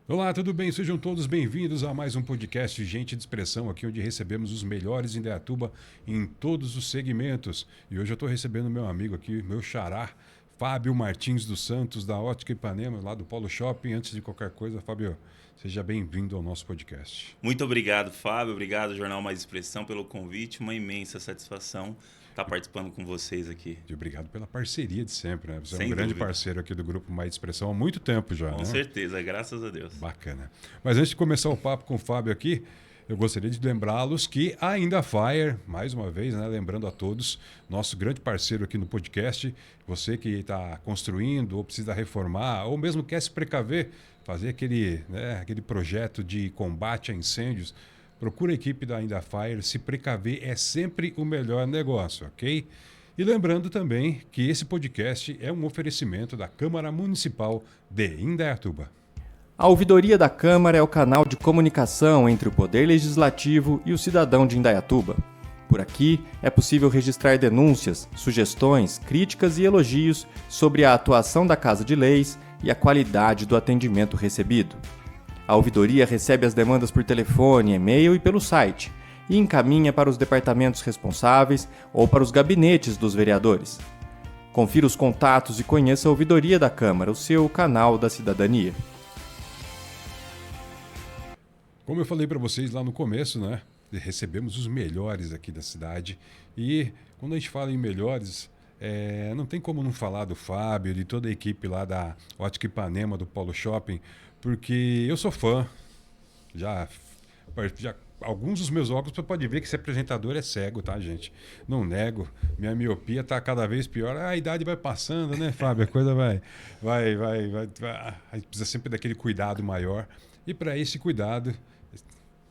Olá, tudo bem? Sejam todos bem-vindos a mais um podcast Gente de Expressão, aqui onde recebemos os melhores em Indaiatuba em todos os segmentos. E hoje eu estou recebendo meu amigo aqui, meu xará, Fábio Martins dos Santos, da Ótica Ipanema, lá do Polo Shopping. Antes de qualquer coisa, Fábio, seja bem-vindo ao nosso podcast. Muito obrigado, Fábio. Obrigado, Jornal Mais Expressão, pelo convite. Uma imensa satisfação estar participando com vocês aqui. E obrigado pela parceria de sempre, né? Você é um Sem grande dúvida. parceiro aqui do Grupo Mais Expressão há muito tempo já, Com né? certeza, graças a Deus. Bacana. Mas antes de começar o papo com o Fábio aqui, eu gostaria de lembrá-los que a Indafire, mais uma vez, né, lembrando a todos, nosso grande parceiro aqui no podcast, você que está construindo ou precisa reformar, ou mesmo quer se precaver, fazer aquele projeto de combate a incêndios, procura a equipe da Indafire. Se precaver é sempre o melhor negócio, ok? E lembrando também que esse podcast é um oferecimento da Câmara Municipal de Indaiatuba. A Ouvidoria da Câmara é o canal de comunicação entre o Poder Legislativo e o cidadão de Indaiatuba. Por aqui é possível registrar denúncias, sugestões, críticas e elogios sobre a atuação da Casa de Leis e a qualidade do atendimento recebido. A Ouvidoria recebe as demandas por telefone, e-mail e pelo site e encaminha para os departamentos responsáveis ou para os gabinetes dos vereadores. Confira os contatos e conheça a Ouvidoria da Câmara, o seu canal da cidadania. Como eu falei para vocês lá no começo, né? Recebemos os melhores aqui da cidade. E quando a gente fala em melhores, não tem como não falar do Fábio, de toda a equipe lá da Ótica Ipanema, do Polo Shopping, porque eu sou fã. Já alguns dos meus óculos você pode ver que esse apresentador é cego, tá, gente? Não nego. Minha miopia tá cada vez pior. A idade vai passando, né, Fábio? A coisa vai. A gente precisa sempre daquele cuidado maior. E para esse cuidado,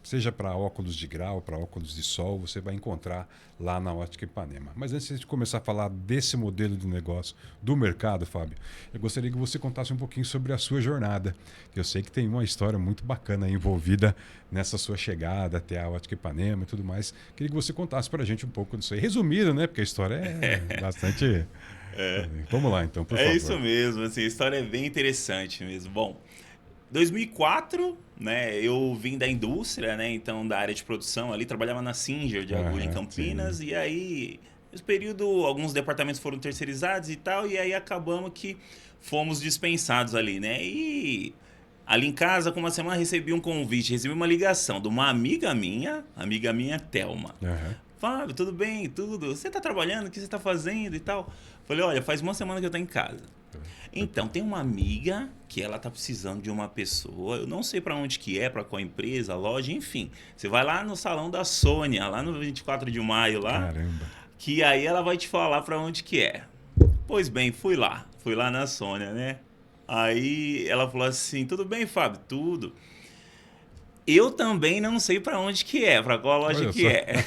seja para óculos de grau, para óculos de sol, você vai encontrar lá na Ótica Ipanema. Mas antes de começar a falar desse modelo de negócio, do mercado, Fábio, eu gostaria que você contasse um pouquinho sobre a sua jornada. Eu sei que tem uma história muito bacana envolvida nessa sua chegada até a Ótica Ipanema e tudo mais. Queria que você contasse para a gente um pouco disso aí. Resumido, né? Porque a história é bastante... Vamos lá, então, por favor. É isso mesmo, assim, a história é bem interessante mesmo. Bom, 2004, né, eu vim da indústria, né, então da área de produção ali, trabalhava na Singer de agulha em Campinas, sim. E aí, nesse período, alguns departamentos foram terceirizados e tal, e aí acabamos que fomos dispensados ali, né, e ali em casa, com uma semana, recebi um convite, recebi uma ligação de uma amiga minha, Thelma. Fábio, tudo bem? Tudo? Você tá trabalhando? O que você tá fazendo e tal? Falei, olha, faz uma semana que eu tô em casa. Então, tem uma amiga que ela tá precisando de uma pessoa, eu não sei para onde que é, para qual empresa, loja, enfim. Você vai lá no salão da Sônia, lá no 24 de maio, lá. Caramba. Que aí ela vai te falar para onde que é. Pois bem, fui lá na Sônia, né? Aí ela falou assim, tudo bem, Fábio? Tudo. Eu também não sei para onde que é, para qual loja que é.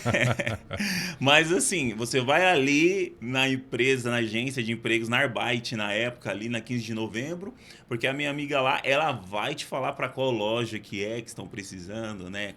Mas assim, você vai ali na empresa, na agência de empregos, na Arbeit, na época, ali na 15 de novembro, porque a minha amiga lá, ela vai te falar para qual loja que é que estão precisando, né?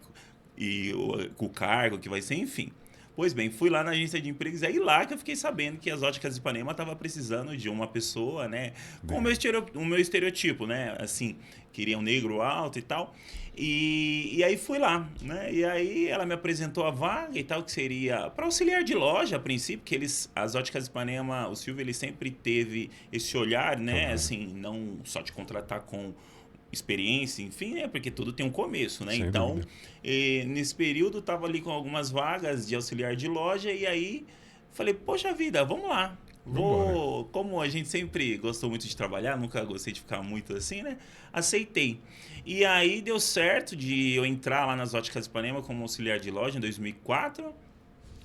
E o cargo que vai ser, enfim. Pois bem, fui lá na agência de empregos, aí lá que eu fiquei sabendo que as Óticas Ipanema estavam precisando de uma pessoa, né? Com o meu estereotipo, né? Assim, queria um negro alto e tal. E aí fui lá, né? E aí ela me apresentou a vaga e tal, que seria para auxiliar de loja, a princípio, que as Óticas Ipanema, o Silvio, ele sempre teve esse olhar, né? Assim, não só te contratar com experiência, enfim, né? Porque tudo tem um começo, né? Sem Então, dúvida. nesse período, eu tava ali com algumas vagas de auxiliar de loja e aí falei, poxa vida, vamos lá. Como a gente sempre gostou muito de trabalhar, nunca gostei de ficar muito assim, né? Aceitei. E aí deu certo de eu entrar lá nas Óticas Ipanema como auxiliar de loja em 2004.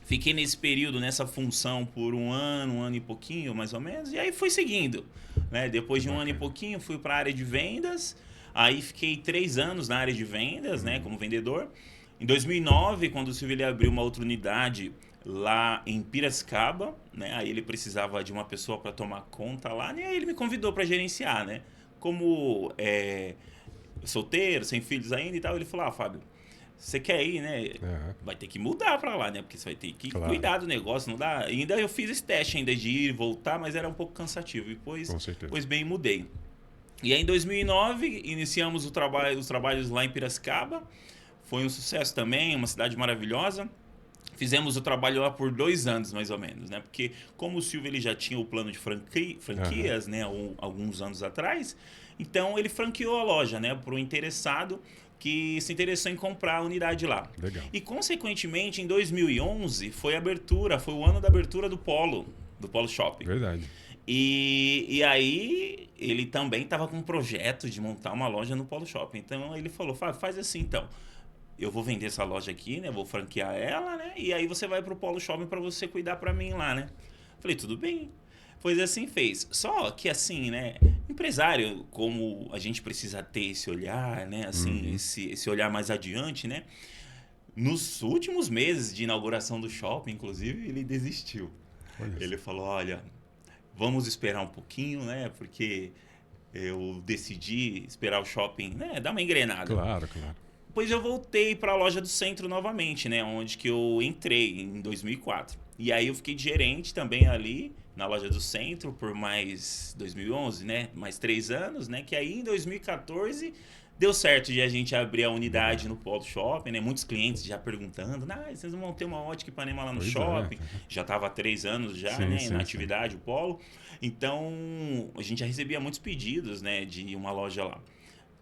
Fiquei nesse período, nessa função por um ano e pouquinho, mais ou menos. E aí fui seguindo, né? Depois de um ano e pouquinho, fui para a área de vendas. Aí fiquei 3 anos na área de vendas, né? Como vendedor. Em 2009, quando o Silvio abriu uma outra unidade lá em Piracicaba, né? Aí ele precisava de uma pessoa para tomar conta lá, né? E aí ele me convidou para gerenciar, né? Como solteiro, sem filhos ainda e tal, ele falou, Fábio, você quer ir, né? Vai ter que mudar para lá, né? Porque você vai ter que cuidar do negócio, não dá. Ainda eu fiz esse teste ainda de ir e voltar, mas era um pouco cansativo. E depois bem, mudei. E aí, em 2009, iniciamos os trabalhos lá em Piracicaba. Foi um sucesso também, uma cidade maravilhosa. Fizemos o trabalho lá por 2 anos, mais ou menos, né? Porque como o Silvio ele já tinha o plano de franquias, né? Alguns anos atrás, então ele franqueou a loja, né? Para o interessado que se interessou em comprar a unidade lá. Legal. E, consequentemente, em 2011, foi o ano da abertura do Polo Shopping. Verdade. E aí ele também estava com um projeto de montar uma loja no Polo Shopping. Então ele falou, Fábio, faz assim então. Eu vou vender essa loja aqui, né? Vou franquear ela, né? E aí você vai pro Polo Shopping para você cuidar para mim lá, né? Falei, tudo bem. Pois assim fez. Só que assim, né? Empresário, como a gente precisa ter esse olhar, né? Assim, esse olhar mais adiante, né? Nos últimos meses de inauguração do shopping, inclusive, ele desistiu. Ele falou, olha, vamos esperar um pouquinho, né? Porque eu decidi esperar o shopping, né? Dar uma engrenada. Claro. Depois eu voltei para a loja do centro novamente, né? Onde que eu entrei em 2004. E aí eu fiquei de gerente também ali na loja do centro por mais 2011, né? Mais 3 anos, né? Que aí em 2014 deu certo de a gente abrir a unidade no Polo Shopping, né? Muitos clientes já perguntando, vocês vão ter uma Ótica Ipanema lá no shopping. Já estava há 3 anos já, né? Na atividade, o Polo. Então, a gente já recebia muitos pedidos, né? De uma loja lá.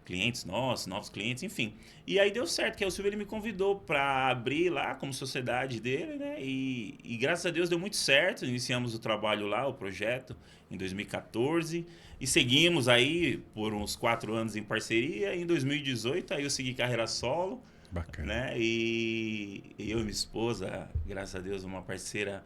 Clientes nossos, novos clientes, enfim. E aí deu certo, que aí o Silvio ele me convidou para abrir lá como sociedade dele, né? E graças a Deus deu muito certo. Iniciamos o trabalho lá, o projeto, em 2014. E seguimos aí por uns 4 anos em parceria. E em 2018, aí eu segui carreira solo. Bacana. Né? E eu e minha esposa, graças a Deus, uma parceira,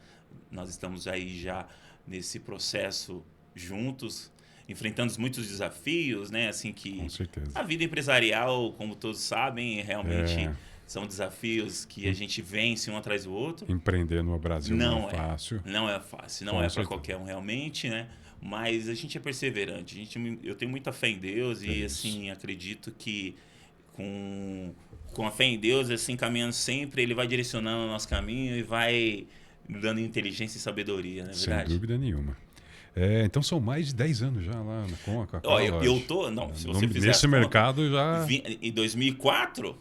nós estamos aí já nesse processo juntos, enfrentando muitos desafios, né? Assim que Com certeza. a vida empresarial, como todos sabem, realmente são desafios que a gente vence um atrás do outro. Empreender no Brasil não é fácil. Não é fácil, não é para qualquer um realmente, né? Mas a gente é perseverante. Eu tenho muita fé em Deus e assim acredito que com a fé em Deus, assim caminhando sempre, Ele vai direcionando o nosso caminho e vai dando inteligência e sabedoria, não é verdade? Sem dúvida nenhuma. Então são mais de 10 anos já lá na Conca. Eu tô, não, se você fizer nesse mercado já em 2004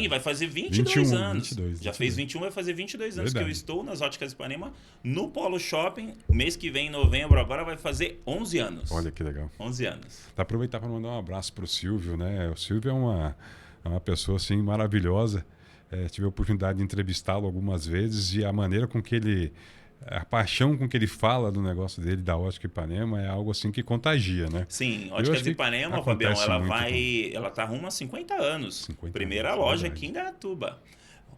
vai fazer 22 21, anos. 22, já fez 21, vai fazer 22 anos Verdade. que eu estou nas Óticas Ipanema no Polo Shopping. Mês que vem, em novembro, agora vai fazer 11 anos. Olha que legal. 11 anos. Tá, aproveitar para mandar um abraço pro Silvio, né? O Silvio é uma pessoa assim maravilhosa. Tive a oportunidade de entrevistá-lo algumas vezes e a maneira com que a paixão com que ele fala do negócio dele, da Ótica Ipanema, é algo assim que contagia, né? Sim, Óticas Ipanema, Fabião, ela tá rumo a 50 anos. Primeira anos, loja verdade. aqui em Indaiatuba.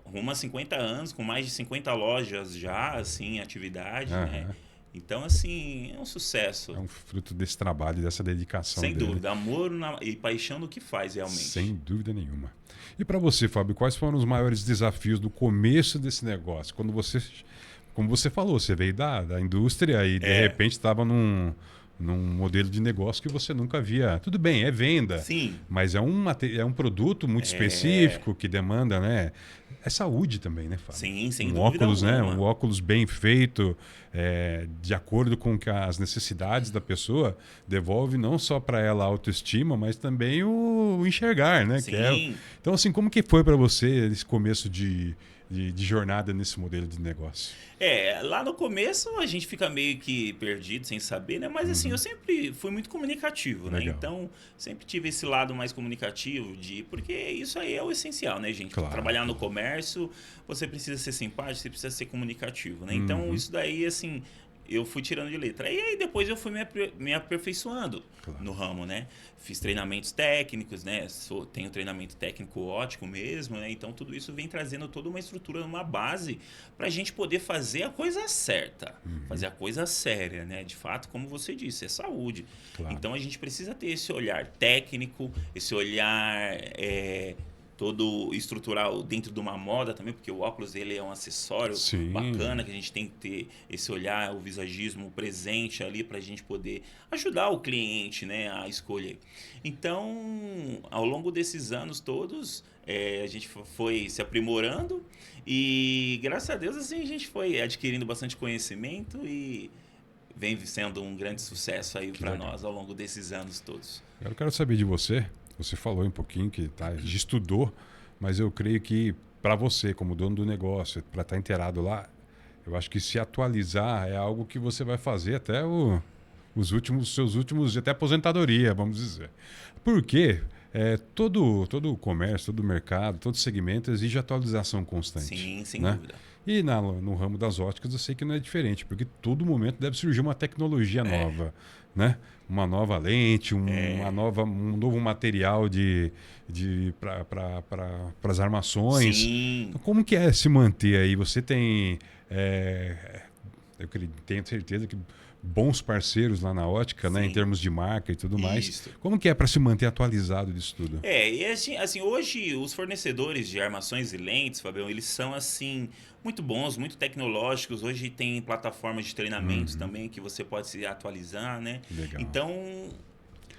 Rumo a 50 anos, com mais de 50 lojas já, assim, em atividade, né? Então, assim, é um sucesso. É um fruto desse trabalho, dessa dedicação Sem dele. dúvida, amor e paixão no que faz, realmente. Sem dúvida nenhuma. E para você, Fábio, quais foram os maiores desafios do começo desse negócio? Quando você, como você falou, você veio da indústria e de repente estava num modelo de negócio que você nunca via. Tudo bem, é venda, Sim. mas é um produto muito específico que demanda, né? É saúde também, né, Fábio? Sim, sem um dúvida óculos, né? alguma. Um óculos bem feito, de acordo com as necessidades da pessoa, devolve não só para ela a autoestima, mas também o enxergar, né? Sim. Então, assim, como que foi para você esse começo de jornada nesse modelo de negócio? Lá no começo a gente fica meio que perdido, sem saber, né? Mas assim, eu sempre fui muito comunicativo, né? Legal. Então, sempre tive esse lado mais comunicativo, porque isso aí é o essencial, né, gente? Claro. Trabalhar no comércio, você precisa ser simpático, você precisa ser comunicativo, né? Então, isso daí, assim, eu fui tirando de letra. E aí depois eu fui me aperfeiçoando no ramo, né? Fiz treinamentos técnicos, né? Tenho treinamento técnico ótico mesmo, né? Então tudo isso vem trazendo toda uma estrutura, uma base para a gente poder fazer a coisa certa, fazer a coisa séria, né? De fato, como você disse, é saúde. Claro. Então a gente precisa ter esse olhar técnico, esse olhar todo estrutural dentro de uma moda também, porque o óculos ele é um acessório bacana, que a gente tem que ter esse olhar, o visagismo presente ali para a gente poder ajudar o cliente, né, a escolher. Então, ao longo desses anos todos, a gente foi se aprimorando e, graças a Deus, assim, a gente foi adquirindo bastante conhecimento e vem sendo um grande sucesso aí para nós ao longo desses anos todos. Eu quero saber de você. Você falou um pouquinho que já estudou, mas eu creio que para você, como dono do negócio, para estar inteirado lá, eu acho que se atualizar é algo que você vai fazer até seus últimos, até aposentadoria, vamos dizer. Porque todo o comércio, todo o mercado, todo segmento exige atualização constante. Sim, sem né? dúvida. E no ramo das óticas eu sei que não é diferente, porque todo momento deve surgir uma tecnologia nova, né? Uma nova lente, um novo material para as armações. Sim. Então, como que é se manter aí? Você tem, tenho certeza que bons parceiros lá na ótica, né? Em termos de marca e tudo mais. Isso. Como que é para se manter atualizado disso tudo? E assim, hoje os fornecedores de armações e lentes, Fabião, eles são assim muito bons, muito tecnológicos. Hoje tem plataformas de treinamentos também que você pode se atualizar, né? Legal. Então,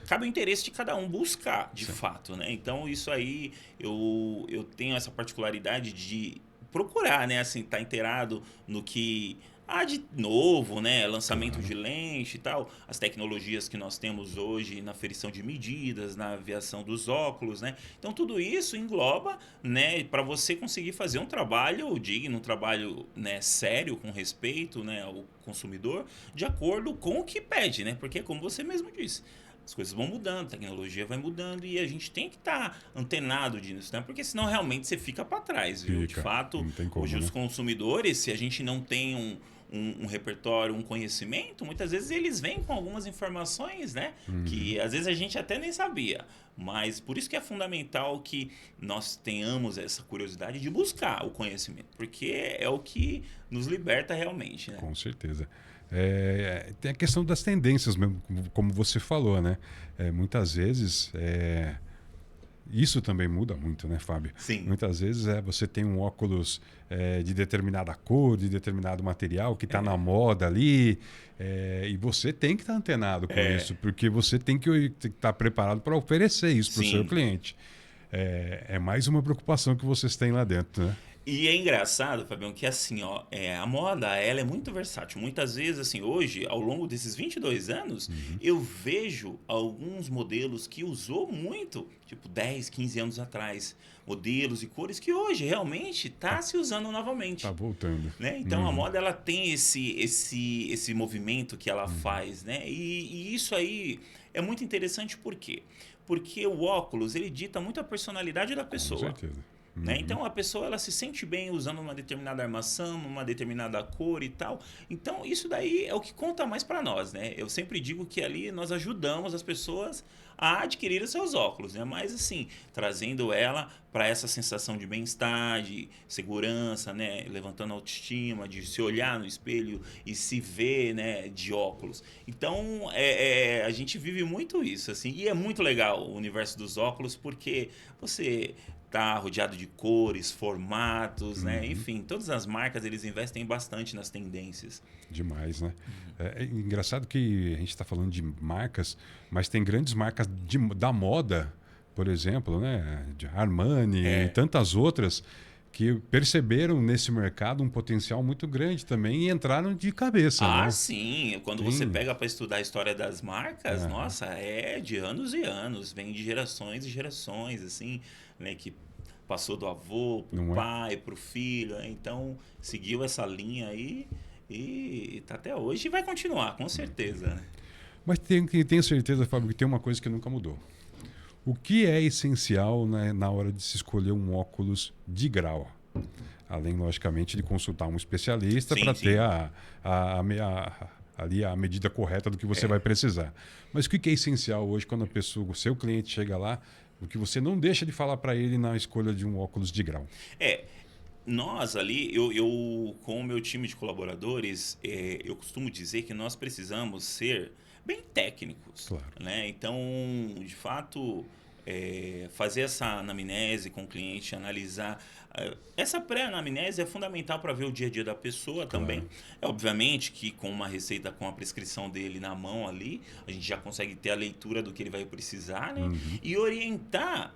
cabe o interesse de cada um buscar, de fato, né? Então, isso aí eu tenho essa particularidade de procurar, né, assim, estar inteirado no que há de novo, né, lançamento de lente e tal, as tecnologias que nós temos hoje na aferição de medidas, na aviação dos óculos, né? Então tudo isso engloba, né, para você conseguir fazer um trabalho digno, um trabalho, né, sério, com respeito, né, ao consumidor, de acordo com o que pede, né? Porque como você mesmo disse, as coisas vão mudando, a tecnologia vai mudando e a gente tem que estar antenado nisso, né? Porque senão realmente você fica para trás, viu? De fato, não tem como, hoje né? os consumidores, se a gente não tem um repertório, um conhecimento, muitas vezes eles vêm com algumas informações, né? Que às vezes a gente até nem sabia. Mas por isso que é fundamental que nós tenhamos essa curiosidade de buscar o conhecimento, porque é o que nos liberta realmente, né? Com certeza. Tem a questão das tendências mesmo, como você falou, né? Muitas vezes isso também muda muito, né, Fábio? Sim. Muitas vezes você tem um óculos de determinada cor, de determinado material que está na moda ali, e você tem que estar antenado com isso, porque você tem que estar preparado para oferecer isso para o seu cliente. É mais uma preocupação que vocês têm lá dentro, né? E é engraçado, Fabião, que assim, ó, a moda, ela é muito versátil. Muitas vezes, assim, hoje, ao longo desses 22 anos, eu vejo alguns modelos que usou muito, tipo 10, 15 anos atrás. Modelos e cores que hoje realmente está se usando novamente. Está voltando. Né? Então, a moda, ela tem esse movimento que ela faz, né? E isso aí é muito interessante, por quê? Porque o óculos, ele dita muito a personalidade da pessoa. Com certeza. Né? Então a pessoa ela se sente bem usando uma determinada armação, uma determinada cor e tal. Então isso daí é o que conta mais para nós, né? Eu sempre digo que ali nós ajudamos as pessoas a adquirir os seus óculos, né? Mas assim, trazendo ela para essa sensação de bem-estar, de segurança, né? Levantando a autoestima, de se olhar no espelho e se ver, né, de óculos. Então a gente vive muito isso, assim, e é muito legal o universo dos óculos, porque você tá rodeado de cores, formatos, né? Enfim, todas as marcas eles investem bastante nas tendências. Demais, né? É engraçado que a gente está falando de marcas, mas tem grandes marcas da moda, por exemplo, né? De Armani e tantas outras que perceberam nesse mercado um potencial muito grande também e entraram de cabeça, né? Sim. Quando você pega para estudar a história das marcas, nossa, é de anos e anos, vem de gerações e gerações, assim, né? Que passou do avô pro pai, pro filho, né? Então seguiu essa linha aí e tá até hoje e vai continuar, com certeza, né? Mas tenho certeza, Fábio, que tem uma coisa que nunca mudou. O que é essencial, né, na hora de se escolher um óculos de grau? Além, logicamente, de consultar um especialista para ter ali a medida correta do que você vai precisar. Mas o que é essencial hoje quando o seu cliente chega lá, o que você não deixa de falar para ele na escolha de um óculos de grau? Nós ali, eu com o meu time de colaboradores, eu costumo dizer que nós precisamos ser bem técnicos. Claro. Né? Então, de fato, fazer essa anamnese com o cliente, analisar. Essa pré-anamnese é fundamental para ver o dia a dia da pessoa também. Obviamente que com uma receita, com a prescrição dele na mão ali, a gente já consegue ter a leitura do que ele vai precisar, né? E orientar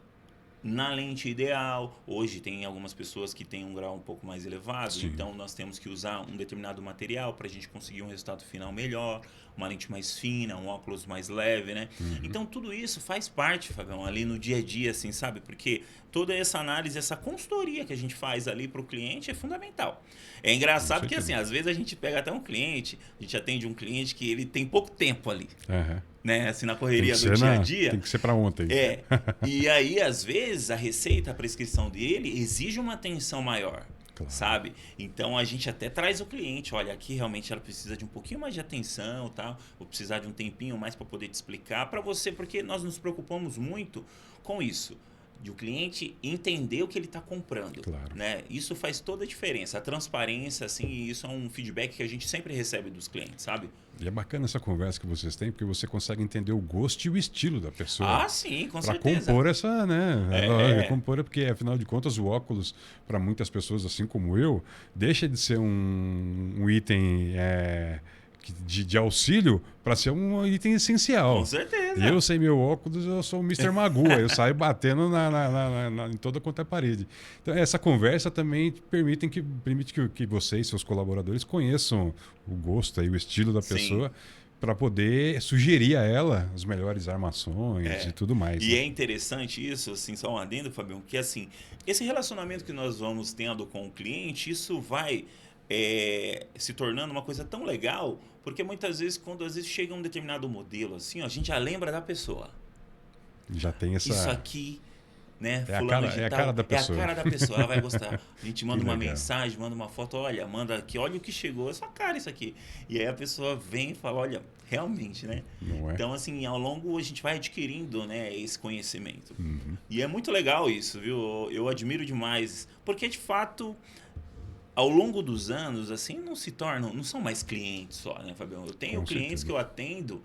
na lente ideal. Hoje tem algumas pessoas que têm um grau um pouco mais elevado, Sim. então nós temos que usar um determinado material para a gente conseguir um resultado final melhor, uma lente mais fina, um óculos mais leve, né? Então tudo isso faz parte, Fabião, ali no dia a dia, assim, sabe? Porque toda essa análise, essa consultoria que a gente faz ali para o cliente é fundamental. É engraçado que, assim, às vezes a gente pega até um cliente, a gente atende um cliente que ele tem pouco tempo ali, Aham. né? Assim, na Tem correria que do ser dia a dia. tem que ser para ontem. É. E aí, às vezes, a receita, a prescrição dele exige uma atenção maior. Claro. Sabe? Então a gente até traz o cliente, olha, aqui realmente ela precisa de um pouquinho mais de atenção, tal, vou precisar de um tempinho mais para poder te explicar para você, porque nós nos preocupamos muito com isso, de o cliente entender o que ele está comprando, Claro. né? Isso faz toda a diferença, a transparência, assim, isso é um feedback que a gente sempre recebe dos clientes, sabe? E é bacana essa conversa que vocês têm, porque você consegue entender o gosto e o estilo da pessoa. Ah, sim, com Para certeza. compor essa, né? É. Compor, porque afinal de contas o óculos, para muitas pessoas assim como eu, deixa de ser um item de auxílio para ser um item essencial. Com certeza. Eu sem meu óculos, eu sou o Mr. Magoo, eu saio batendo em toda quanto é parede. Então, essa conversa também permite que vocês, seus colaboradores, conheçam o gosto e o estilo da Sim. pessoa para poder sugerir a ela as melhores armações e tudo mais. E né? é interessante isso, assim, só um adendo, Fabião, que assim, esse relacionamento que nós vamos tendo com o cliente, isso vai se tornando uma coisa tão legal, porque muitas vezes, quando às vezes chega um determinado modelo, assim, ó, a gente já lembra da pessoa. Já tem essa... Isso aqui, né? É a fulano cara- de é a tal, cara da pessoa. É a cara da pessoa, ela vai gostar. A gente manda Que uma legal. mensagem, manda uma foto, olha, manda aqui, olha o que chegou, é sua cara isso aqui. E aí a pessoa vem e fala, olha, realmente, né? Não é? Então, assim, ao longo a gente vai adquirindo, né, esse conhecimento. Uhum. E é muito legal isso, viu? Eu admiro demais, porque de fato, ao longo dos anos, assim, não são mais clientes só, né, Fabião? Eu tenho Com clientes certeza. que eu atendo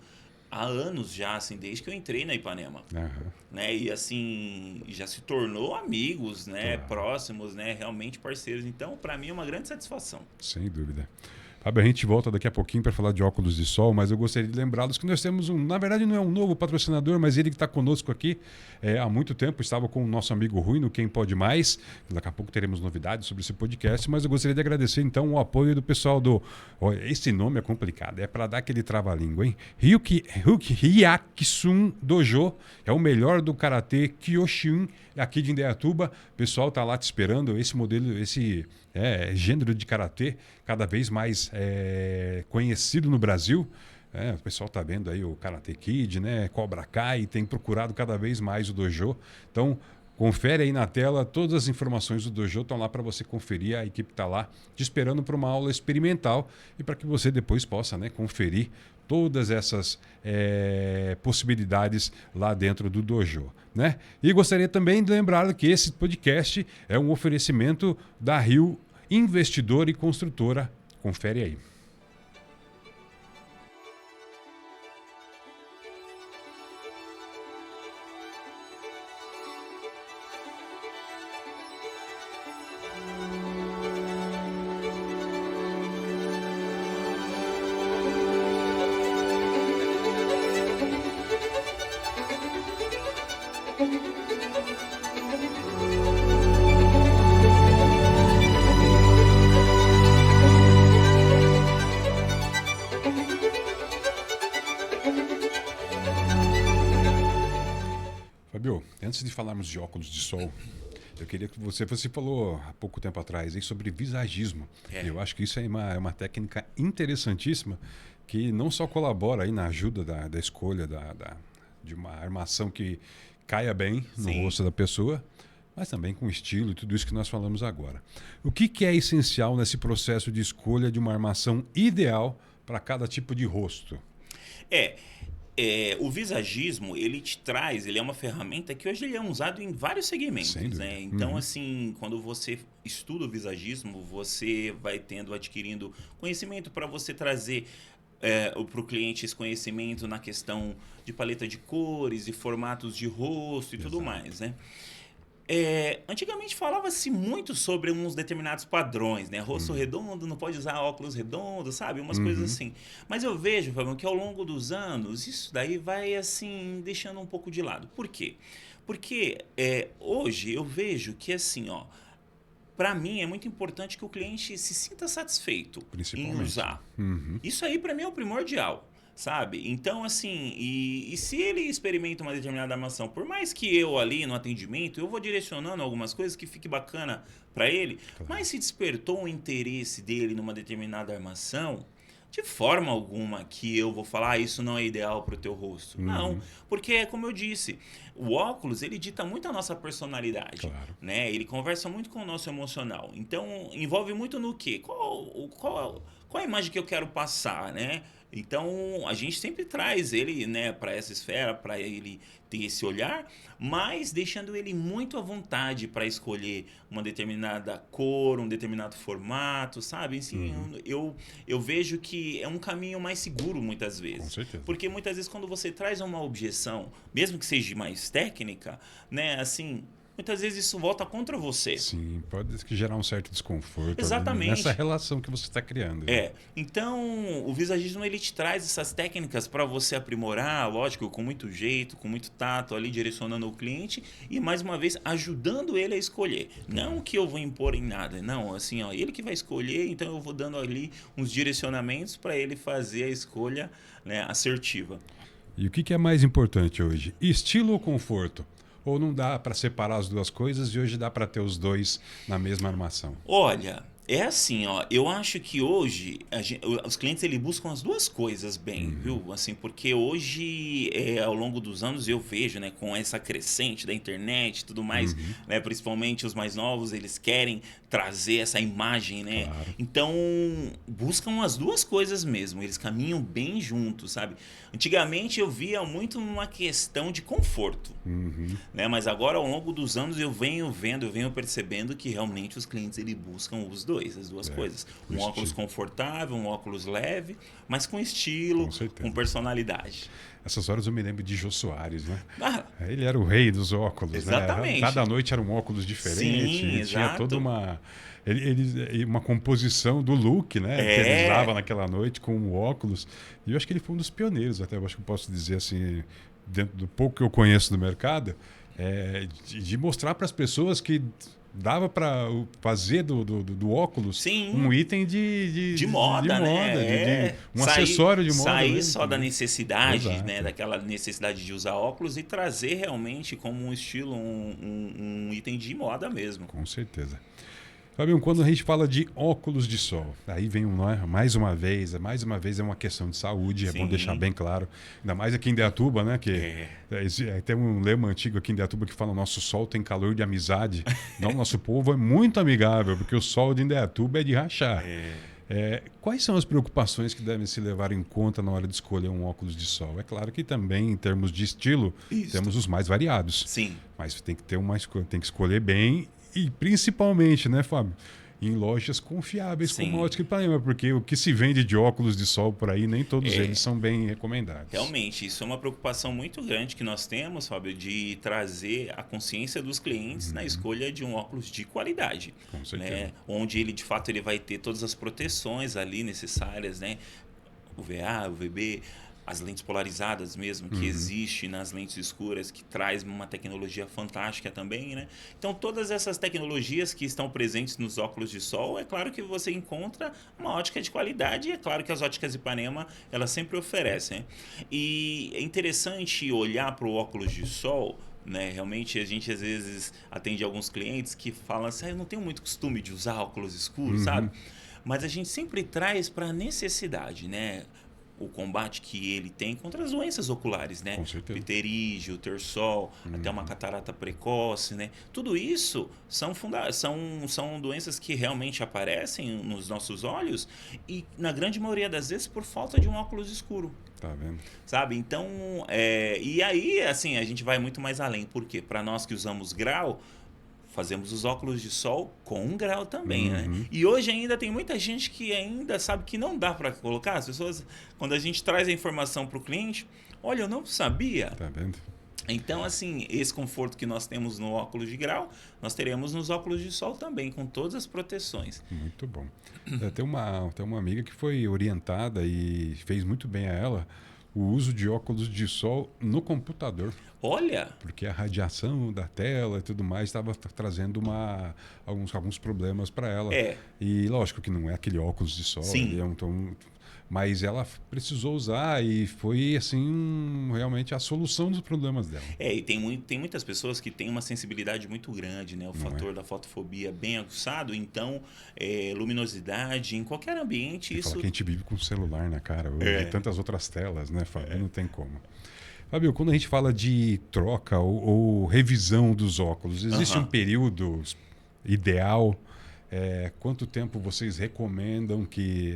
há anos já, assim, desde que eu entrei na Ipanema, Aham. né? E assim, já se tornou amigos, né, Claro. próximos, né, realmente parceiros. Então, para mim é uma grande satisfação. Sem dúvida. Fábio, a gente volta daqui a pouquinho para falar de óculos de sol, mas eu gostaria de lembrá-los que nós temos na verdade não é um novo patrocinador, mas ele que está conosco aqui há muito tempo, estava com o nosso amigo Rui no Quem Pode Mais. Daqui a pouco teremos novidades sobre esse podcast, mas eu gostaria de agradecer então o apoio do pessoal do... Esse nome é complicado, é para dar aquele trava-língua, hein? Hyaksun Dojo, é o melhor do Karatê Kyoshin aqui de Indaiatuba. O pessoal está lá te esperando, esse modelo, esse gênero de karatê cada vez mais conhecido no Brasil. O pessoal está vendo aí o Karate Kid, né? Cobra Kai, tem procurado cada vez mais o dojo. Então, confere aí na tela, todas as informações do dojo estão lá para você conferir. A equipe está lá te esperando para uma aula experimental e para que você depois possa, né, conferir todas essas possibilidades lá dentro do dojo, né? E gostaria também de lembrar que esse podcast é um oferecimento da Rio Investidora e Construtora. Confere aí. Fabio, antes de falarmos de óculos de sol, eu queria que você falou há pouco tempo atrás aí sobre visagismo. Eu acho que isso é uma técnica interessantíssima que não só colabora aí na ajuda da escolha de uma armação que caia bem no Sim. rosto da pessoa, mas também com estilo e tudo isso que nós falamos agora. O que é essencial nesse processo de escolha de uma armação ideal para cada tipo de rosto? O visagismo, ele te traz, ele é uma ferramenta que hoje ele é usado em vários segmentos, Sem dúvida. né? Então, assim, quando você estuda o visagismo, você vai adquirindo conhecimento para você trazer para o cliente esse conhecimento na questão de paleta de cores e formatos de rosto e tudo mais, né? Antigamente falava-se muito sobre uns determinados padrões, né? Rosto redondo, não pode usar óculos redondos, sabe? Umas coisas assim. Mas eu vejo, Fabião, que ao longo dos anos, isso daí vai, assim, deixando um pouco de lado. Por quê? Porque hoje eu vejo que assim, ó, para mim é muito importante que o cliente se sinta satisfeito em Principalmente. usar. Uhum. Isso aí para mim é o primordial, sabe? Então, assim, e se ele experimenta uma determinada armação, por mais que eu ali no atendimento, eu vou direcionando algumas coisas que fique bacana para ele, mas se despertou o interesse dele numa determinada armação, de forma alguma que eu vou falar, isso não é ideal para o teu rosto. Não, porque, como eu disse, o óculos, ele dita muito a nossa personalidade, Claro. né? Ele conversa muito com o nosso emocional. Então, envolve muito no quê? Qual a imagem que eu quero passar, né? Então, a gente sempre traz ele, né, para essa esfera, para ele ter esse olhar, mas deixando ele muito à vontade para escolher uma determinada cor, um determinado formato, sabe? Assim, eu vejo que é um caminho mais seguro muitas vezes. Com certeza. Porque muitas vezes quando você traz uma objeção, mesmo que seja mais técnica, né, assim, muitas vezes isso volta contra você. Sim, pode gerar um certo desconforto ali Exatamente. nessa relação que você está criando. Né? Então o visagismo ele te traz essas técnicas para você aprimorar, lógico, com muito jeito, com muito tato ali direcionando o cliente e mais uma vez ajudando ele a escolher. Não que eu vou impor em nada, não, assim, ó, ele que vai escolher, então eu vou dando ali uns direcionamentos para ele fazer a escolha, né, assertiva. E o que é mais importante hoje? Estilo ou conforto? Ou não dá para separar as duas coisas e hoje dá para ter os dois na mesma armação? Olha, é assim, ó, eu acho que hoje os clientes eles buscam as duas coisas bem, viu? Assim, porque hoje, ao longo dos anos, eu vejo, né, com essa crescente da internet e tudo mais, né, principalmente os mais novos, eles querem trazer essa imagem, né? Claro. Então, buscam as duas coisas mesmo, eles caminham bem juntos, sabe? Antigamente eu via muito uma questão de conforto, né? Mas agora, ao longo dos anos, eu venho vendo, eu venho percebendo que realmente os clientes eles buscam os dois, as duas coisas. Um óculos confortável, um óculos leve, mas com estilo, Com certeza. com personalidade. Essas horas eu me lembro de Jô Soares, né? Ah, Ele era o rei dos óculos, Exatamente. né? Cada noite era um óculos diferente. Sim, tinha exato. toda uma uma composição do look, né? Que ele usava naquela noite com o óculos. E eu acho que ele foi um dos pioneiros, até eu acho que eu posso dizer assim, dentro do pouco que eu conheço do mercado, de mostrar para as pessoas que dava para fazer do óculos Sim. um item de moda, né? Um acessório de moda. Sair mesmo, só da necessidade, Exato. né? Daquela necessidade de usar óculos e trazer realmente como um estilo, um item de moda mesmo. Com certeza. Fabião, quando a gente fala de óculos de sol, aí vem mais uma vez é uma questão de saúde, é bom Sim. deixar bem claro. Ainda mais aqui em Indaiatuba, né? Que tem um lema antigo aqui em Indaiatuba que fala: nosso sol tem calor de amizade. Não, nosso povo é muito amigável, porque o sol de Indaiatuba é de rachar. Quais são as preocupações que devem se levar em conta na hora de escolher um óculos de sol? É claro que também, em termos de estilo, temos os mais variados. Sim. Mas tem que ter tem que escolher bem e principalmente, né, Fábio? Em lojas confiáveis como a Ótica Ipanema, porque o que se vende de óculos de sol por aí, nem todos eles são bem recomendados. Realmente, isso é uma preocupação muito grande que nós temos, Fábio, de trazer a consciência dos clientes na escolha de um óculos de qualidade. Com certeza. Né? Onde ele, de fato, ele vai ter todas as proteções ali necessárias, né? O VA, o VB, as lentes polarizadas mesmo, que existe nas lentes escuras, que traz uma tecnologia fantástica também, né? Então, todas essas tecnologias que estão presentes nos óculos de sol, é claro que você encontra uma ótica de qualidade e é claro que as óticas Ipanema, elas sempre oferecem. E é interessante olhar para o óculos de sol, né? Realmente a gente às vezes atende alguns clientes que falam assim: eu não tenho muito costume de usar óculos escuros, sabe? Mas a gente sempre traz para a necessidade, né? O combate que ele tem contra as doenças oculares, né? Com certeza. Pterígio, o terçol, até uma catarata precoce, né? Tudo isso são doenças que realmente aparecem nos nossos olhos e, na grande maioria das vezes, por falta de um óculos escuro. Tá vendo? Sabe? Então, e aí, assim, a gente vai muito mais além. Por quê? Para nós que usamos grau, fazemos os óculos de sol com um grau também, né? E hoje ainda tem muita gente que ainda sabe que não dá para colocar. As pessoas, quando a gente traz a informação para o cliente, olha, eu não sabia. Tá vendo? Então, assim, esse conforto que nós temos no óculos de grau, nós teremos nos óculos de sol também, com todas as proteções. Muito bom. Tem uma amiga que foi orientada e fez muito bem a ela o uso de óculos de sol no computador. Olha, Porque a radiação da tela e tudo mais estava trazendo alguns problemas para ela. é, E lógico que não é aquele óculos de sol, Sim. ele é mas ela precisou usar e foi assim realmente a solução dos problemas dela. e tem muitas pessoas que têm uma sensibilidade muito grande, né? O fator da fotofobia bem aguçado, então luminosidade em qualquer ambiente, Você isso fala que a gente vive com o celular na cara hoje É. e tantas outras telas, né, Fábio? Não tem como. Fábio, quando a gente fala de troca ou revisão dos óculos, existe Aham. um período ideal? Quanto tempo vocês recomendam que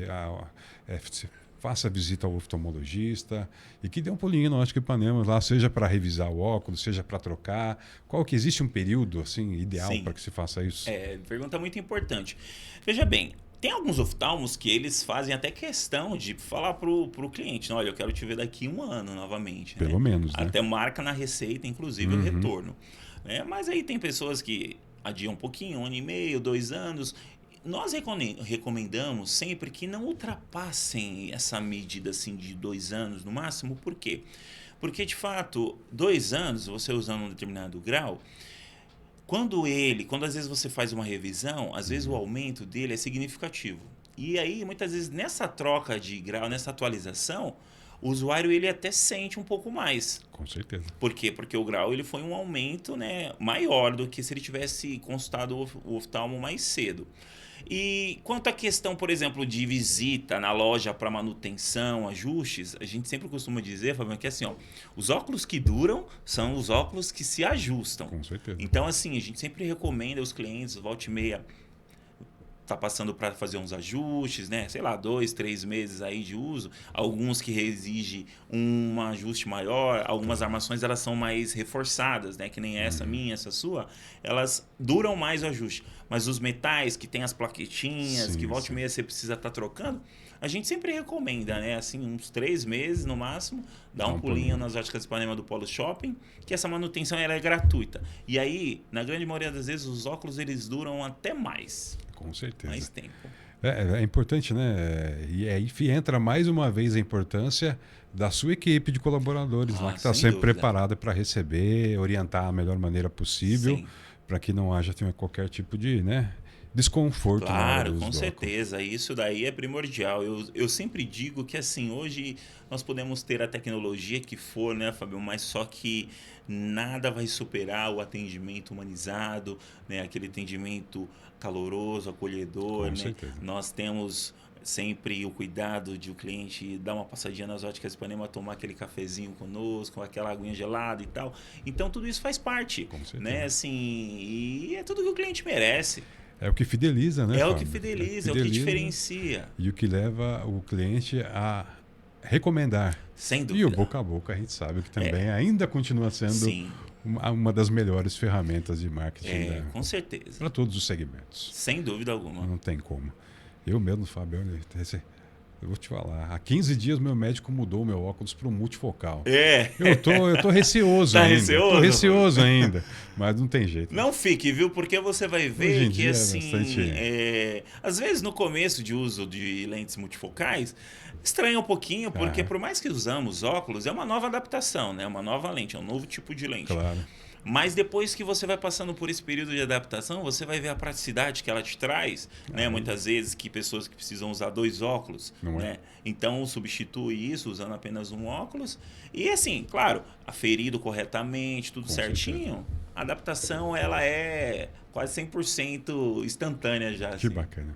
se faça a visita ao oftalmologista e que dê um pulinho na Ótica Ipanema lá, seja para revisar o óculos, seja para trocar? Qual que existe um período assim ideal Sim. para que se faça isso? Pergunta muito importante. Veja bem, tem alguns oftalmos que eles fazem até questão de falar pro cliente, "Não, olha, eu quero te ver daqui 1 ano novamente. Pelo menos, né? Até marca na receita, inclusive, o Uhum. retorno. Mas aí tem pessoas que adiam um pouquinho, 1 ano e meio, 2 anos. Nós recomendamos sempre que não ultrapassem essa medida assim de 2 anos no máximo. Por quê? Porque, de fato, 2 anos, você usando um determinado grau, quando às vezes você faz uma revisão, às vezes o aumento dele é significativo. E aí, muitas vezes, nessa troca de grau, nessa atualização, o usuário ele até sente um pouco mais. Com certeza. Por quê? Porque o grau ele foi um aumento, né, maior do que se ele tivesse consultado o oftalmo mais cedo. E quanto à questão, por exemplo, de visita na loja para manutenção, ajustes, a gente sempre costuma dizer, Fabiano, que assim, ó, os óculos que duram são os óculos que se ajustam. Com certeza. Então, assim, a gente sempre recomenda aos clientes, volta e meia, tá passando para fazer uns ajustes, né? Sei lá, 2, 3 meses aí de uso. Alguns que exigem um ajuste maior, algumas armações elas são mais reforçadas, né? Que nem essa minha, essa sua, elas duram mais o ajuste. Mas os metais que tem as plaquetinhas, Sim, que volta sim. e meia você precisa estar trocando, a gente sempre recomenda, né? Assim, uns 3 meses no máximo, dá um pulinho nas Óticas Ipanema do Polo Shopping, que essa manutenção ela é gratuita. E aí, na grande maioria das vezes, os óculos eles duram até mais Com certeza. tempo. É importante, né? E aí entra mais uma vez a importância da sua equipe de colaboradores lá, que está Sem sempre dúvida. preparada para receber, orientar a melhor maneira possível, Sim. para que não haja qualquer tipo de desconforto na hora Claro, do uso com do óculos. certeza. Isso daí é primordial. Eu sempre digo que assim, hoje nós podemos ter a tecnologia que for, né, Fabio? Mas só que nada vai superar o atendimento humanizado, né? Aquele atendimento caloroso, acolhedor, Com né? certeza. Nós temos sempre o cuidado de o cliente dar uma passadinha nas Óticas Ipanema, tomar aquele cafezinho conosco, aquela aguinha gelada e tal. Então tudo isso faz parte, Com certeza. né? Assim, e é tudo que o cliente merece. É o que fideliza, né, É o Fábio? que fideliza, é o que diferencia. E o que leva o cliente a recomendar. Sem E dúvida. o boca a boca a gente sabe que também ainda continua sendo Sim, uma das melhores ferramentas de marketing com certeza. para todos os segmentos. Sem dúvida alguma. Não tem como. Eu mesmo, Fábio, olha, eu vou te falar. Há 15 dias meu médico mudou meu óculos para o multifocal. Eu tô receoso Tá ainda. receoso? Tô receoso ainda. Mas não tem jeito. Não fique, viu? Porque você vai Hoje ver em que, dia é assim, bastante- às vezes no começo de uso de lentes multifocais, estranha um pouquinho, porque Ah. por mais que usamos óculos, é uma nova adaptação, né? Uma nova lente, é um novo tipo de lente. Claro. Mas depois que você vai passando por esse período de adaptação, você vai ver a praticidade que ela te traz, né? Muitas vezes que pessoas que precisam usar 2 óculos, Não é? né? Então substitui isso usando apenas um óculos. E assim, claro, aferido corretamente, tudo Com certinho, a adaptação ela é quase 100% instantânea já. Que assim. bacana.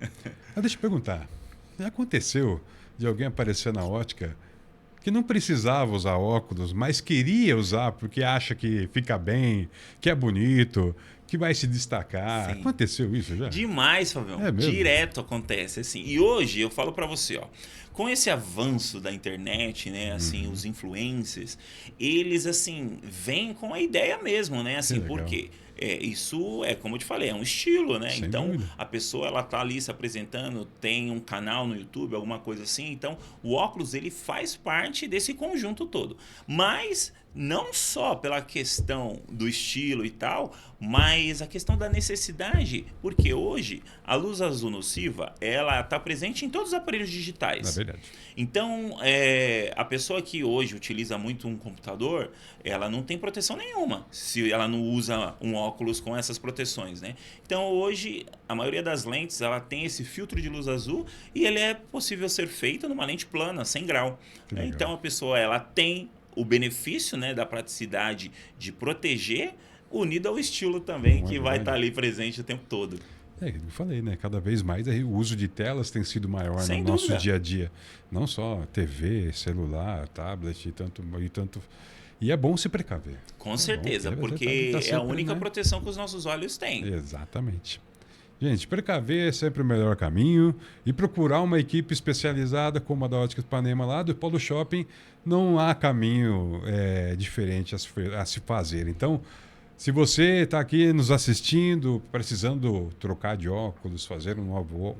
Mas deixa eu perguntar. Já aconteceu de alguém aparecer na ótica que não precisava usar óculos, mas queria usar porque acha que fica bem, que é bonito, que vai se destacar? Sim. Aconteceu isso já? Demais, Fabião. É mesmo? Direto acontece assim. E hoje eu falo pra você, ó, com esse avanço da internet, né, assim, os influencers, eles assim vêm com a ideia mesmo, né, assim, legal. por quê? Isso é como eu te falei, é um estilo, né? Sem Então dúvida. a pessoa ela tá ali se apresentando, tem um canal no YouTube, alguma coisa assim. Então o óculos ele faz parte desse conjunto todo. Mas não só pela questão do estilo e tal, mas a questão da necessidade, porque hoje a luz azul nociva, ela está presente em todos os aparelhos digitais. É verdade. Então, a pessoa que hoje utiliza muito um computador, ela não tem proteção nenhuma, se ela não usa um óculos com essas proteções, né? Então, hoje, a maioria das lentes, ela tem esse filtro de luz azul e ele é possível ser feito numa lente plana, 100 grau. Então, a pessoa, ela tem o benefício, né, da praticidade de proteger, unido ao estilo também, que vai estar ali presente o tempo todo. É, eu falei, né? Cada vez mais o uso de telas tem sido maior Sem no nosso dúvida. dia a dia. Não só TV, celular, tablet e tanto. E é bom se precaver. Com certeza, Você porque tá é a sempre, única né? proteção que os nossos olhos têm. Exatamente. Gente, precaver é sempre o melhor caminho e procurar uma equipe especializada como a da Óticas Ipanema lá do Polo Shopping, não há caminho diferente a se fazer. Então, se você está aqui nos assistindo, precisando trocar de óculos, fazer um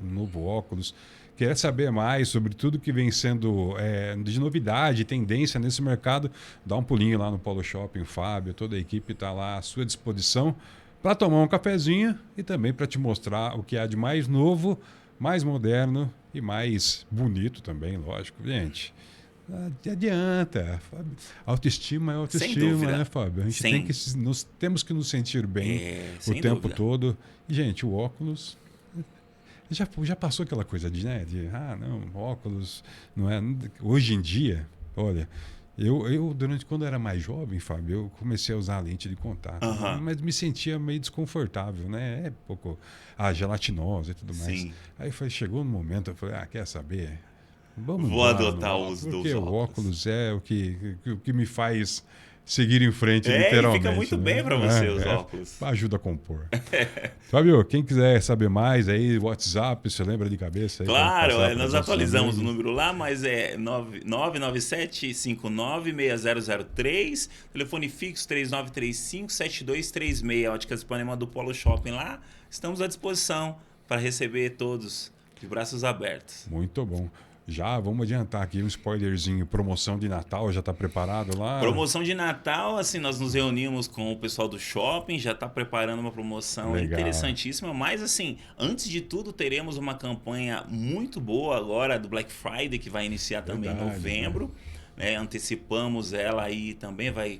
novo óculos, quer saber mais sobre tudo que vem sendo de novidade, tendência nesse mercado, dá um pulinho lá no Polo Shopping, o Fábio, toda a equipe está lá à sua disposição para tomar um cafezinho e também para te mostrar o que há de mais novo, mais moderno e mais bonito também, lógico. Gente, não adianta. Autoestima é Sem autoestima, dúvida. né, Fábio? A gente temos que nos sentir bem o sem tempo dúvida. todo. E, gente, o óculos... Já passou aquela coisa não, óculos não é... Hoje em dia, olha... quando eu era mais jovem, Fábio, eu comecei a usar a lente de contato, Aham. mas me sentia meio desconfortável, né? É pouco gelatinosa e tudo mais. Sim. Aí chegou no momento, eu falei, quer saber? Vamos Vou embora adotar no o óculos, uso porque dos o óculos. óculos é o que me faz seguir em frente, E literalmente. fica muito né? bem para você os óculos. Ajuda a compor. Fábio, quem quiser saber mais aí, WhatsApp, você lembra de cabeça? Aí, Claro, pode passar para nós os nossos atualizamos o amigos? número lá, mas é 997-59-6003, telefone fixo 3935-7236, Óticas Ipanema do Polo Shopping lá. Estamos à disposição para receber todos de braços abertos. Muito bom. Já vamos adiantar aqui um spoilerzinho. Promoção de Natal, já está preparado lá? Promoção de Natal, assim, nós nos reunimos com o pessoal do shopping, já está preparando uma promoção Legal. interessantíssima, mas assim, antes de tudo teremos uma campanha muito boa agora do Black Friday, que vai iniciar também em Verdade, novembro, né? Antecipamos ela aí também, vai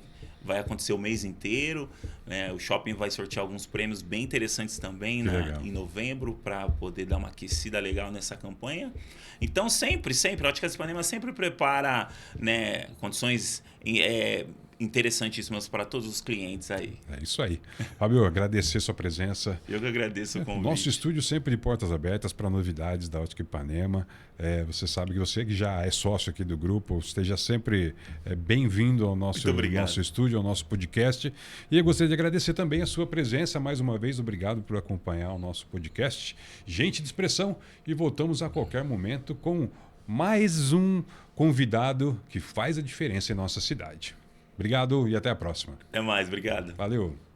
acontecer o mês inteiro, né? O shopping vai sortear alguns prêmios bem interessantes também legal. em novembro, para poder dar uma aquecida legal nessa campanha. Então, sempre, a Óticas Ipanema sempre prepara, né, condições interessantíssimas para todos os clientes aí. É isso aí. Fábio, agradecer sua presença. Eu que agradeço o convite. Nosso estúdio sempre de portas abertas para novidades da Ótica Ipanema. Você sabe que você que já é sócio aqui do grupo, esteja sempre bem-vindo ao nosso estúdio, ao nosso podcast. E eu gostaria de agradecer também a sua presença. Mais uma vez, obrigado por acompanhar o nosso podcast. Gente de Expressão. E voltamos a qualquer momento com mais um convidado que faz a diferença em nossa cidade. Obrigado e até a próxima. Até mais, obrigado. Valeu.